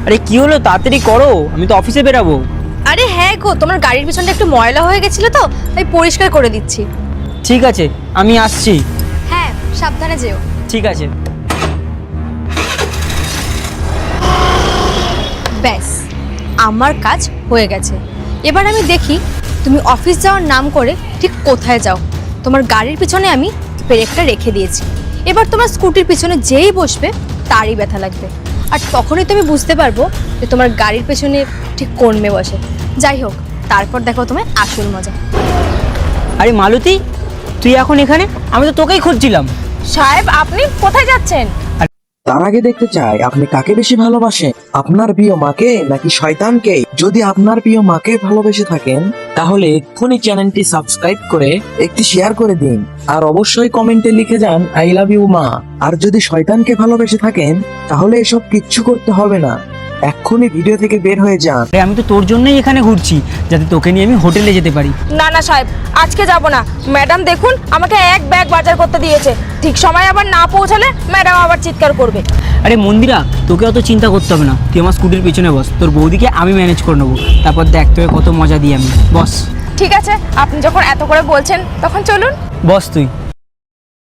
আরে কি হলো, তাড়াতাড়ি করো, আমি তো অফিসে বেরাবো। আরে হ্যাঁ গো, তোমার গাড়ির পিছনটা একটু ময়লা হয়ে গেছিল তো, তাই পরিষ্কার করে দিচ্ছি। ঠিক আছে, আমি আসছি। হ্যাঁ, সাবধানে যেও। ঠিক আছে। ব্যাস, আমার কাজ হয়ে গেছে। এবার আমি দেখি তুমি অফিস যাওয়ার নাম করে ঠিক কোথায় যাও। তোমার গাড়ির পিছনে আমি ব্রেকটা রেখে দিয়েছি। এবার তোমার স্কুটির পিছনে যেই বসবে তারই ব্যথা লাগবে, আর তখনই তুমি বুঝতে পারবো যে তোমার গাড়ির পেছনে ঠিক কোন মেয়ে বসে। যাই হোক, তারপর দেখো তোমার আসল মজা। আরে মালতী, তুই এখন এখানে? আমি তো তোকেই খুঁজছিলাম। সাহেব, আপনি কোথায় যাচ্ছেন? তার আগে দেখতে চাই আপনি কাকে বেশি ভালোবাসেন, আপনার প্রিয় মাকে নাকি শয়তানকে? যদি আপনার প্রিয় মাকে ভালোবেসে থাকেন তাহলে এক্ষুনি চ্যানেলটি সাবস্ক্রাইব করে একটি শেয়ার করে দিন, আর অবশ্যই কমেন্টে লিখে যান আই লাভ ইউ মা। আর যদি শয়তানকে ভালোবেসে থাকেন তাহলে এসব কিচ্ছু করতে হবে না, এক্ষুনি ভিডিও থেকে বের হয়ে যান। আরে আমি তো তোর জন্যই এখানে ঘুরছি, যাতে তোকে নিয়ে আমি হোটেলে যেতে পারি। না না সাহেব, আজকে যাব না। ম্যাডাম দেখুন, আমাকে এক ব্যাগ বাজার করতে দিয়েছে, ঠিক সময় আবার না পৌঁছালে ম্যাডাম আবার চিৎকার করবে। আরে মন্দিরা, তোকে অত চিন্তা করতে হবে না, তুই আমার স্কুটির পিছনে বস, তোর বৌদিকে আমি ম্যানেজ করে নেবো। তারপর দেখ তোকে কত মজা দিই আমি। বস। ঠিক আছে, আপনি যখন এত করে বলছেন তখন চলুন। বস তুই।